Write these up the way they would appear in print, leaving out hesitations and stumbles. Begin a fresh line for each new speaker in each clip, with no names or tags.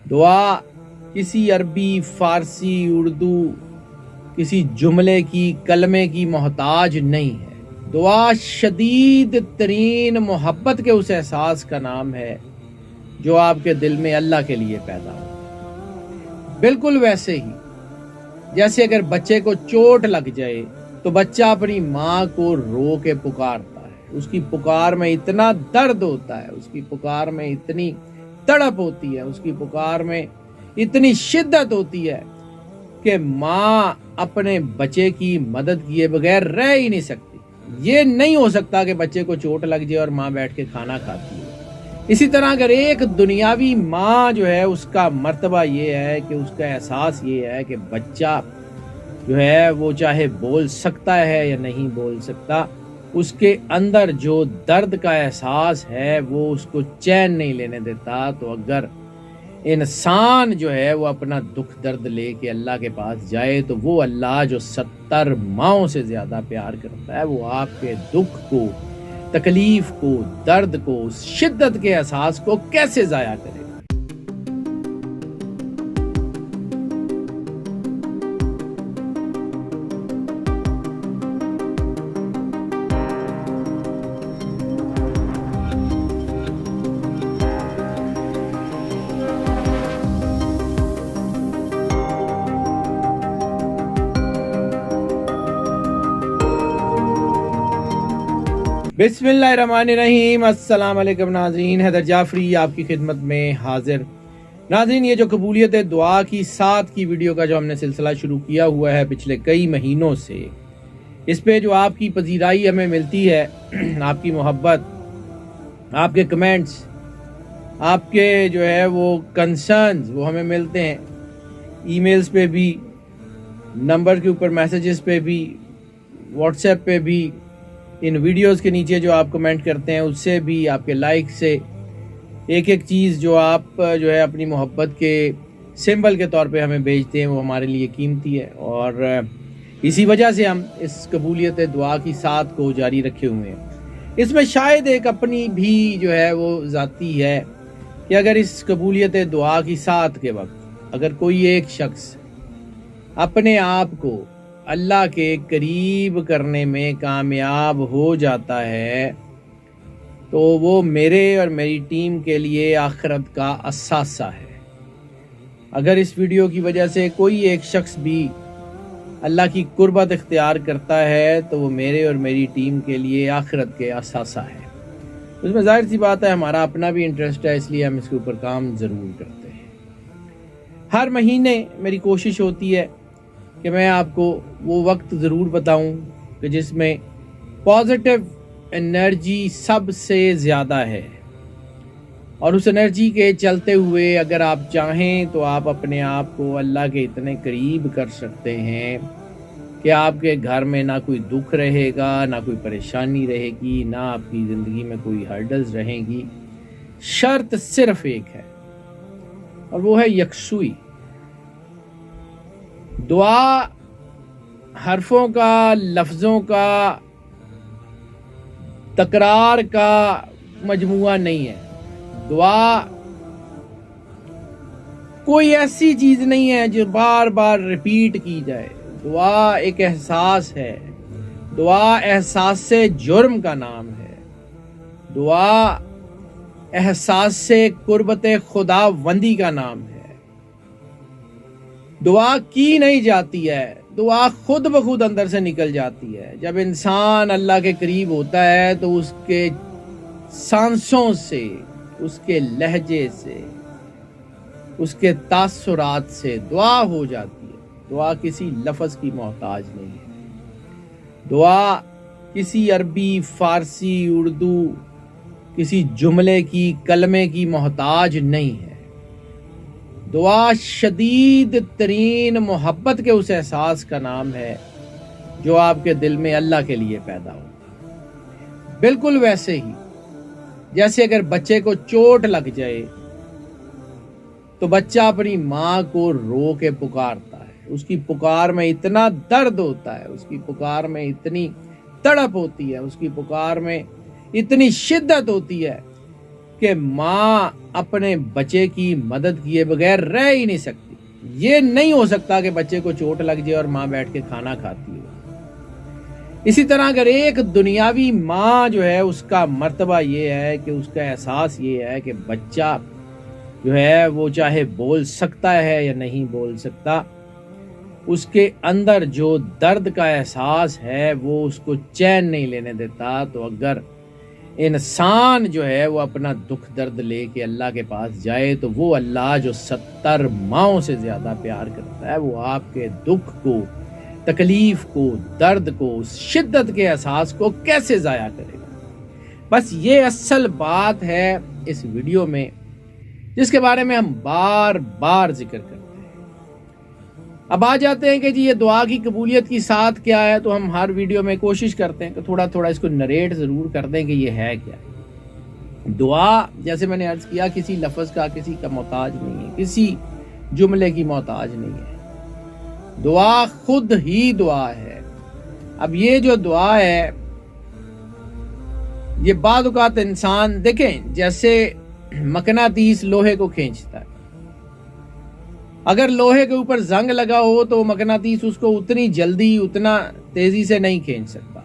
دعا کسی عربی، فارسی، اردو کسی جملے کی، کلمے کی محتاج نہیں ہے۔ دعا شدید ترین محبت کے اس احساس کا نام ہے جو آپ کے دل میں اللہ کے لیے پیدا ہو۔ بالکل ویسے ہی جیسے اگر بچے کو چوٹ لگ جائے تو بچہ اپنی ماں کو رو کے پکارتا ہے، اس کی پکار میں اتنا درد ہوتا ہے، اس کی پکار میں اتنی تڑپ ہوتی ہے، اس کی پکار میں اتنی شدت ہوتی ہے کہ ماں اپنے بچے کی مدد کیے بغیر رہ ہی نہیں سکتی۔ یہ نہیں ہو سکتا کہ بچے کو چوٹ لگ جائے اور ماں بیٹھ کے کھانا کھاتی ہے۔ اسی طرح اگر ایک دنیاوی ماں جو ہے اس کا مرتبہ یہ ہے کہ اس کا احساس یہ ہے کہ بچہ جو ہے وہ چاہے بول سکتا ہے یا نہیں بول سکتا، اس کے اندر جو درد کا احساس ہے وہ اس کو چین نہیں لینے دیتا، تو اگر انسان جو ہے وہ اپنا دکھ درد لے کے اللہ کے پاس جائے تو وہ اللہ جو 70 ماؤں سے زیادہ پیار کرتا ہے، وہ آپ کے دکھ کو، تکلیف کو، درد کو، شدت کے احساس کو کیسے ضائع کرے؟ بسم اللہ الرحمن الرحیم۔ السلام علیکم ناظرین، حیدر جعفری آپ کی خدمت میں حاضر۔ ناظرین، یہ جو قبولیت دعا کی 7 کی ویڈیو کا جو ہم نے سلسلہ شروع کیا ہوا ہے پچھلے کئی مہینوں سے، اس پہ جو آپ کی پذیرائی ہمیں ملتی ہے، آپ کی محبت، آپ کے کمنٹس، آپ کے جو ہے وہ کنسرنز وہ ہمیں ملتے ہیں، ای میلز پہ بھی، نمبر کے اوپر میسیجز پہ بھی، واٹس ایپ پہ بھی، ان ویڈیوز کے نیچے جو آپ کمنٹ کرتے ہیں اس سے بھی، آپ کے لائک سے، ایک ایک چیز جو آپ جو ہے اپنی محبت کے سمبل کے طور پہ ہمیں بھیجتے ہیں وہ ہمارے لیے قیمتی ہے، اور اسی وجہ سے ہم اس قبولیت دعا کی 7 کو جاری رکھے ہوئے ہیں۔ اس میں شاید ایک اپنی بھی جو ہے وہ ذاتی ہے کہ اگر اس قبولیت دعا کی 7 کے وقت اگر کوئی ایک شخص اپنے آپ کو اللہ کے قریب کرنے میں کامیاب ہو جاتا ہے تو وہ میرے اور میری ٹیم کے لیے آخرت کا اثاثہ ہے۔ اگر اس ویڈیو کی وجہ سے کوئی ایک شخص بھی اللہ کی قربت اختیار کرتا ہے تو وہ میرے اور میری ٹیم کے لیے آخرت کے اثاثہ ہے۔ اس میں ظاہر سی بات ہے ہمارا اپنا بھی انٹرسٹ ہے، اس لیے ہم اس کے اوپر کام ضرور کرتے ہیں۔ ہر مہینے میری کوشش ہوتی ہے کہ میں آپ کو وہ وقت ضرور بتاؤں کہ جس میں پازیٹیو انرجی سب سے زیادہ ہے، اور اس انرجی کے چلتے ہوئے اگر آپ چاہیں تو آپ اپنے آپ کو اللہ کے اتنے قریب کر سکتے ہیں کہ آپ کے گھر میں نہ کوئی دکھ رہے گا، نہ کوئی پریشانی رہے گی، نہ آپ کی زندگی میں کوئی ہرڈلز رہیں گی۔ شرط صرف ایک ہے اور وہ ہے یکسوئی۔ دعا حرفوں کا، لفظوں کا، تکرار کا مجموعہ نہیں ہے۔ دعا کوئی ایسی چیز نہیں ہے جو بار بار ریپیٹ کی جائے۔ دعا ایک احساس ہے۔ دعا احساس سے جرم کا نام ہے۔ دعا احساس سے قربت خدا وندی کا نام ہے۔ دعا کی نہیں جاتی ہے، دعا خود بخود اندر سے نکل جاتی ہے۔ جب انسان اللہ کے قریب ہوتا ہے تو اس کے سانسوں سے، اس کے لہجے سے، اس کے تاثرات سے دعا ہو جاتی ہے۔ دعا کسی لفظ کی محتاج نہیں ہے۔ دعا کسی عربی، فارسی، اردو کسی جملے کی، کلمے کی محتاج نہیں ہے۔ دعا شدید ترین محبت کے اس احساس کا نام ہے جو آپ کے دل میں اللہ کے لیے پیدا ہو۔ بالکل ویسے ہی جیسے اگر بچے کو چوٹ لگ جائے تو بچہ اپنی ماں کو رو کے پکارتا ہے، اس کی پکار میں اتنا درد ہوتا ہے، اس کی پکار میں اتنی تڑپ ہوتی ہے، اس کی پکار میں اتنی شدت ہوتی ہے کہ ماں اپنے بچے کی مدد کیے بغیر رہ ہی نہیں سکتی. یہ نہیں ہو سکتا کہ بچے کو چوٹ لگ جائے اور ماں بیٹھ کے کھانا کھاتی ہو. اسی طرح اگر ایک دنیاوی ماں جو ہے اس کا مرتبہ یہ ہے کہ اس کا احساس یہ ہے کہ بچہ جو ہے وہ چاہے بول سکتا ہے یا نہیں بول سکتا، اس کے اندر جو درد کا احساس ہے وہ اس کو چین نہیں لینے دیتا، تو اگر انسان جو ہے وہ اپنا دکھ درد لے کے اللہ کے پاس جائے تو وہ اللہ جو 70 ماؤں سے زیادہ پیار کرتا ہے، وہ آپ کے دکھ کو، تکلیف کو، درد کو، شدت کے احساس کو کیسے ضائع کرے گا؟ بس یہ اصل بات ہے اس ویڈیو میں، جس کے بارے میں ہم بار بار ذکر کرتے ہیں. اب آ جاتے ہیں کہ جی یہ دعا کی قبولیت کی ساتھ کیا ہے، تو ہم ہر ویڈیو میں کوشش کرتے ہیں کہ تھوڑا تھوڑا اس کو نریٹ ضرور کر دیں کہ یہ ہے کیا. دعا جیسے میں نے عرض کیا کسی لفظ کا کسی کا محتاج نہیں ہے، کسی جملے کی محتاج نہیں ہے. دعا خود ہی دعا ہے. اب یہ جو دعا ہے یہ بعض اوقات انسان دیکھیں جیسے مقناطیس لوہے کو کھینچتا ہے، اگر لوہے کے اوپر زنگ لگا ہو تو مقناطیس اس کو اتنی جلدی اتنا تیزی سے نہیں کھینچ سکتا.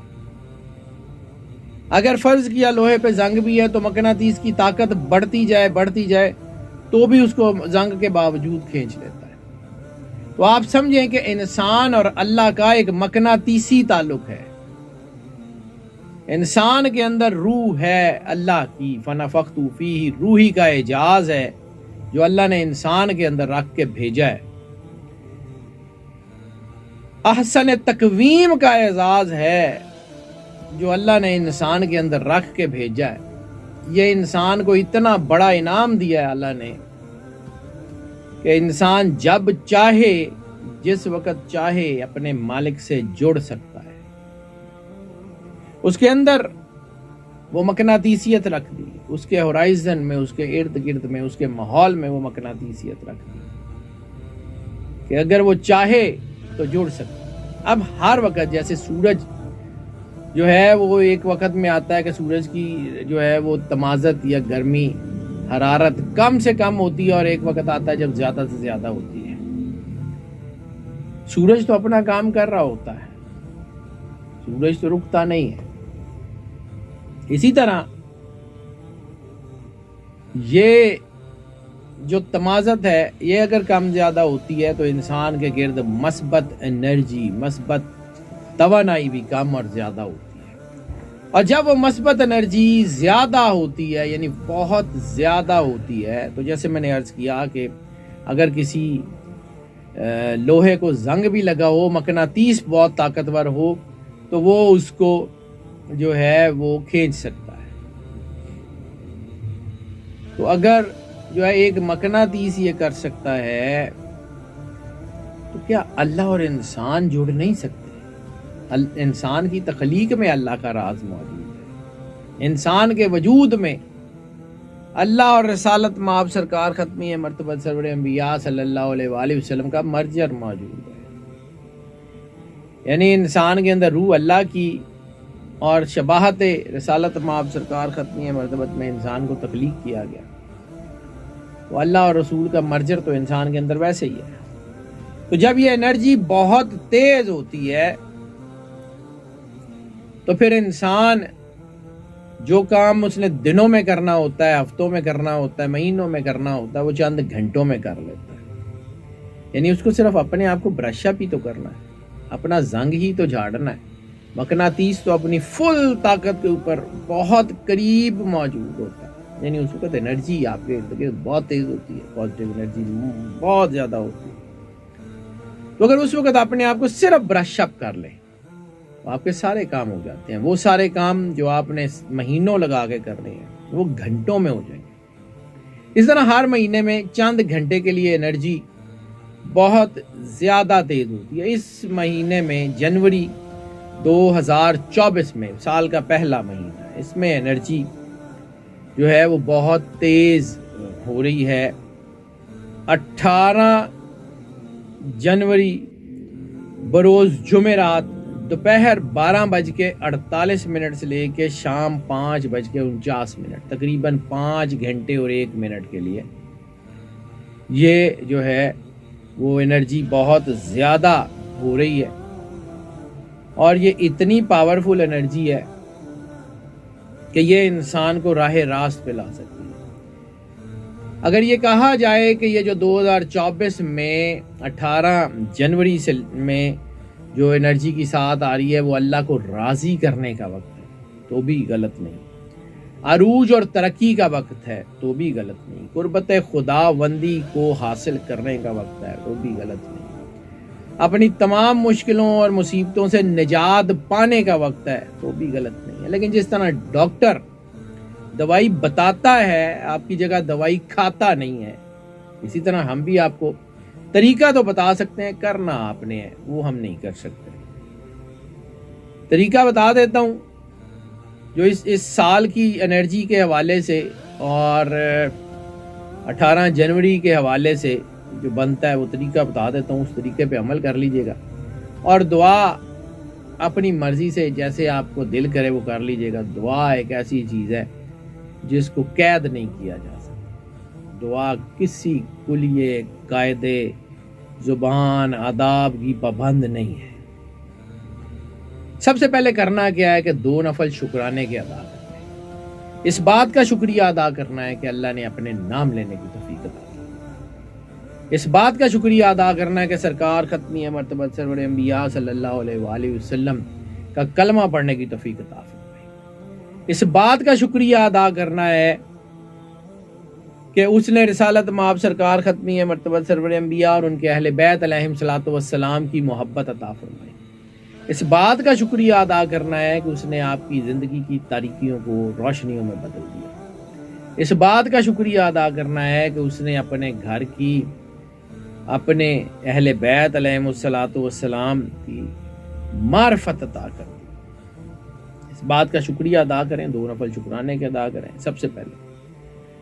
اگر فرض کیا لوہے پہ زنگ بھی ہے تو مقناطیس کی طاقت بڑھتی جائے تو بھی اس کو زنگ کے باوجود کھینچ لیتا ہے. تو آپ سمجھیں کہ انسان اور اللہ کا ایک مقناطیسی تعلق ہے. انسان کے اندر روح ہے اللہ کی، فنفخت فیہ، روحی کا اعجاز ہے جو اللہ نے انسان کے اندر رکھ کے بھیجا ہے. احسن تقویم کا اعزاز ہے جو اللہ نے انسان کے اندر رکھ کے بھیجا ہے. یہ انسان کو اتنا بڑا انعام دیا ہے اللہ نے کہ انسان جب چاہے جس وقت چاہے اپنے مالک سے جڑ سکتا ہے. اس کے اندر وہ مقناطیسیت رکھ دی، اس کے ہورائزن میں، اس کے ارد گرد میں، اس کے ماحول میں وہ مقناطیسیت رکھ دی کہ اگر وہ چاہے تو جڑ سکتا ہے. اب ہر وقت جیسے سورج جو ہے وہ ایک وقت میں آتا ہے کہ سورج کی جو ہے وہ تمازت یا گرمی حرارت کم سے کم ہوتی ہے، اور ایک وقت آتا ہے جب زیادہ سے زیادہ ہوتی ہے. سورج تو اپنا کام کر رہا ہوتا ہے، سورج تو رکتا نہیں ہے. اسی طرح یہ جو تمازت ہے یہ اگر کم زیادہ ہوتی ہے تو انسان کے گرد مثبت انرجی، مثبت توانائی بھی کم اور زیادہ ہوتی ہے. اور جب وہ مثبت انرجی زیادہ ہوتی ہے یعنی بہت زیادہ ہوتی ہے، تو جیسے میں نے عرض کیا کہ اگر کسی لوہے کو زنگ بھی لگا ہو، مقناطیس بہت طاقتور ہو، تو وہ اس کو جو ہے وہ کھینچ سکتا ہے. تو اگر جو ہے ایک مقناطیس یہ کر سکتا ہے تو کیا اللہ اور انسان جڑ نہیں سکتے؟ انسان کی تخلیق میں اللہ کا راز موجود ہے. انسان کے وجود میں اللہ اور رسالت مآب سرکار ختمی مرتبہ سرور انبیاء صلی اللہ علیہ وآلہ وسلم کا مرجر موجود ہے. یعنی انسان کے اندر روح اللہ کی اور شباہت رسالت مآب سرکار ختمی مرتبت میں انسان کو تخلیق کیا گیا. تو اللہ اور رسول کا مرجر تو انسان کے اندر ویسے ہی ہے. تو جب یہ انرجی بہت تیز ہوتی ہے تو پھر انسان جو کام اس نے دنوں میں کرنا ہوتا ہے، ہفتوں میں کرنا ہوتا ہے، مہینوں میں کرنا ہوتا ہے، وہ چند گھنٹوں میں کر لیتا ہے. یعنی اس کو صرف اپنے آپ کو برش اپ ہی تو کرنا ہے، اپنا زنگ ہی تو جھاڑنا ہے. مقناطیس تو اپنی فل طاقت کے اوپر بہت قریب موجود ہوتا ہے. یعنی اس وقت انرجی آپ کے ارد گرد بہت تیز ہوتی ہے، پازیٹیو انرجی بہت زیادہ ہوتی ہے. تو اگر اس وقت اپنے آپ کو صرف برش اپ کر لیں تو آپ کے سارے کام ہو جاتے ہیں. وہ سارے کام جو آپ نے مہینوں لگا کے کرنے ہیں وہ گھنٹوں میں ہو جائیں گے. اس طرح ہر مہینے میں چند گھنٹے کے لیے انرجی بہت زیادہ تیز ہوتی ہے. اس مہینے میں جنوری 2024 میں، سال کا پہلا مہینہ ہے، اس میں انرجی جو ہے وہ بہت تیز ہو رہی ہے. 18 جنوری بروز جمعرات دوپہر 12:48 سے لے کے شام 5:49، تقریباً 5 گھنٹے اور 1 منٹ کے لیے یہ جو ہے وہ انرجی بہت زیادہ ہو رہی ہے، اور یہ اتنی پاورفل انرجی ہے کہ یہ انسان کو راہ راست پہ لا سکتی ہے۔ اگر یہ کہا جائے کہ یہ جو 2024 میں 18 جنوری سے میں جو انرجی کی ساتھ آ رہی ہے وہ اللہ کو راضی کرنے کا وقت ہے تو بھی غلط نہیں، عروج اور ترقی کا وقت ہے تو بھی غلط نہیں، قربت خداوندی کو حاصل کرنے کا وقت ہے تو بھی غلط نہیں، اپنی تمام مشکلوں اور مصیبتوں سے نجات پانے کا وقت ہے تو بھی غلط نہیں ہے۔ لیکن جس طرح ڈاکٹر دوائی بتاتا ہے آپ کی جگہ دوائی کھاتا نہیں ہے، اسی طرح ہم بھی آپ کو طریقہ تو بتا سکتے ہیں، کرنا آپ نے ہے وہ ہم نہیں کر سکتے۔ طریقہ بتا دیتا ہوں جو اس سال کی انرجی کے حوالے سے اور 18 جنوری کے حوالے سے جو بنتا ہے وہ طریقہ بتا دیتا ہوں، اس طریقے پہ عمل کر لیجئے گا، اور دعا اپنی مرضی سے جیسے آپ کو دل کرے وہ کر لیجئے گا۔ دعا ایک ایسی چیز ہے جس کو قید نہیں کیا جا سکتا، دعا کسی کلیے قاعدے زبان آداب کی پابند نہیں ہے۔ سب سے پہلے کرنا کیا ہے کہ 2 نفل شکرانے کے ادا کرنے ہیں، اس بات کا شکریہ ادا کرنا ہے کہ اللہ نے اپنے نام لینے کی توفیق عطا کی، اس بات کا شکریہ ادا کرنا ہے کہ سرکار ختمیہ مرتبہ سرور انبیاء صلی اللہ علیہ وآلہ وسلم کا کلمہ پڑھنے کی توفیق عطا فرمائی، اس بات کا شکریہ ادا کرنا ہے کہ اس نے رسالت مآب سرکار ختمیہ مرتبہ سرور انبیاء اور ان کے اہل بیت علیہم الصلوۃ والسلام کی محبت عطا فرمائی، اس بات کا شکریہ ادا کرنا ہے کہ اس نے آپ کی زندگی کی تاریکیوں کو روشنیوں میں بدل دیا، اس بات کا شکریہ ادا کرنا ہے کہ اس نے اپنے گھر کی اپنے اہل بیت علیہم الصلوۃ والسلام کی معرفت عطا کر دی، اس بات کا شکریہ ادا کریں، 2 نفل شکرانے کے ادا کریں سب سے پہلے۔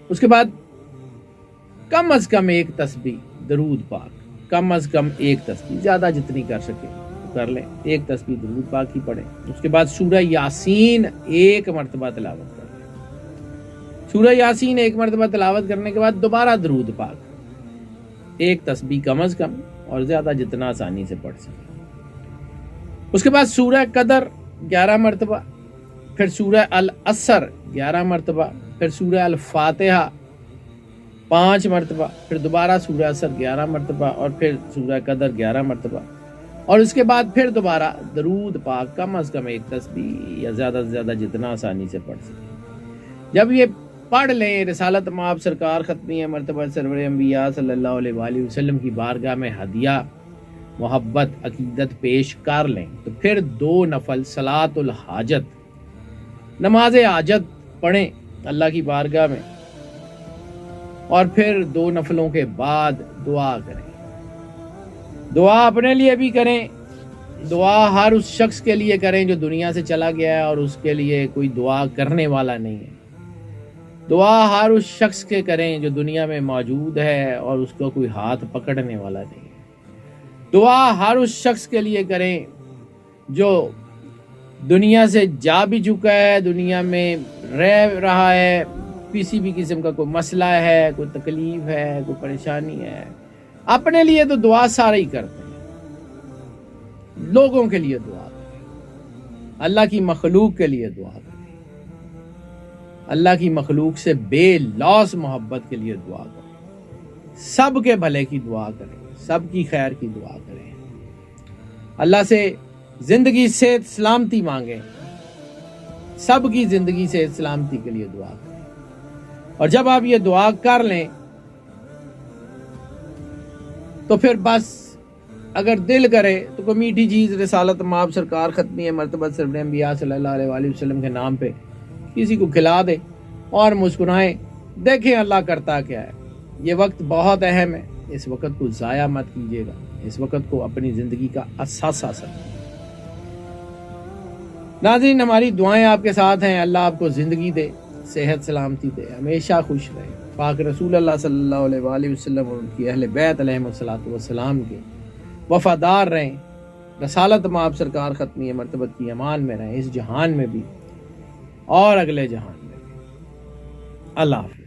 اس کے بعد کم از کم 1 تسبیح درود پاک، کم از کم 1 تسبیح، زیادہ جتنی کر سکے کر لیں، 1 تسبیح درود پاک ہی پڑھیں۔ اس کے بعد سورہ یاسین 1 مرتبہ تلاوت کریں، سورہ یاسین 1 مرتبہ تلاوت کرنے کے بعد دوبارہ درود پاک، 1 تسبیح کم از کم، اور زیادہ جتنا آسانی سے پڑھ سکیں۔ اس کے بعد سورہ قدر 11 مرتبہ، پھر سورہ العصر 11 مرتبہ، پھر سورہ الفاتحہ 5 مرتبہ، پھر دوبارہ سورہ عصر 11 مرتبہ، اور پھر سورہ قدر 11 مرتبہ، اور اس کے بعد پھر دوبارہ درود پاک کم از کم 1 تسبیح، یا زیادہ سے زیادہ جتنا آسانی سے پڑھ سکیں۔ جب یہ پڑھ لیں، رسالت مآب سرکار ختمیہ مرتبہ سرور انبیاء صلی اللہ علیہ وآلہ وسلم کی بارگاہ میں ہدیہ محبت عقیدت پیش کر لیں تو پھر 2 نفل صلاۃ الحاجت، نماز حاجت پڑھیں اللہ کی بارگاہ میں، اور پھر 2 نفلوں کے بعد دعا کریں۔ دعا اپنے لیے بھی کریں، دعا ہر اس شخص کے لیے کریں جو دنیا سے چلا گیا ہے اور اس کے لیے کوئی دعا کرنے والا نہیں ہے، دعا ہر اس شخص کے کریں جو دنیا میں موجود ہے اور اس کو کوئی ہاتھ پکڑنے والا نہیں ہے، دعا ہر اس شخص کے لیے کریں جو دنیا سے جا بھی چکا ہے، دنیا میں رہ رہا ہے، کسی بھی قسم کا کوئی مسئلہ ہے، کوئی تکلیف ہے، کوئی پریشانی ہے۔ اپنے لیے تو دعا سارے ہی کرتے ہیں، لوگوں کے لیے دعا کریں، اللہ کی مخلوق کے لیے دعا کریں، اللہ کی مخلوق سے بے لوث محبت کے لیے دعا کریں، سب کے بھلے کی دعا کریں، سب کی خیر کی دعا کریں، اللہ سے زندگی سے سلامتی مانگیں، سب کی زندگی سے سلامتی کے لیے دعا کریں۔ اور جب آپ یہ دعا کر لیں تو پھر بس اگر دل کرے تو کوئی میٹھی چیز رسالت مآب سرکار ختمیہ مرتبہ سرور انبیاء صلی اللہ علیہ وآلہ وسلم کے نام پہ کسی کو کھلا دے اور مسکرائیں، دیکھیں اللہ کرتا کیا ہے۔ یہ وقت بہت اہم ہے، اس وقت کو ضائع مت کیجیے گا، اس وقت کو اپنی زندگی کا اثاثہ سمجھیں۔ ناظرین، ہماری دعائیں آپ کے ساتھ ہیں، اللہ آپ کو زندگی دے، صحت سلامتی دے، ہمیشہ خوش رہے، پاک رسول اللہ صلی اللہ علیہ وآلہ وسلم اور ان کی اہل بیت علیہم الصلوۃ والسلام کے وفادار رہیں، رسالت مآب سرکار ختمی مرتبت کی امان میں رہیں، اس جہان میں بھی اور اگلے جہان میں بھی۔ اللہ حافظ۔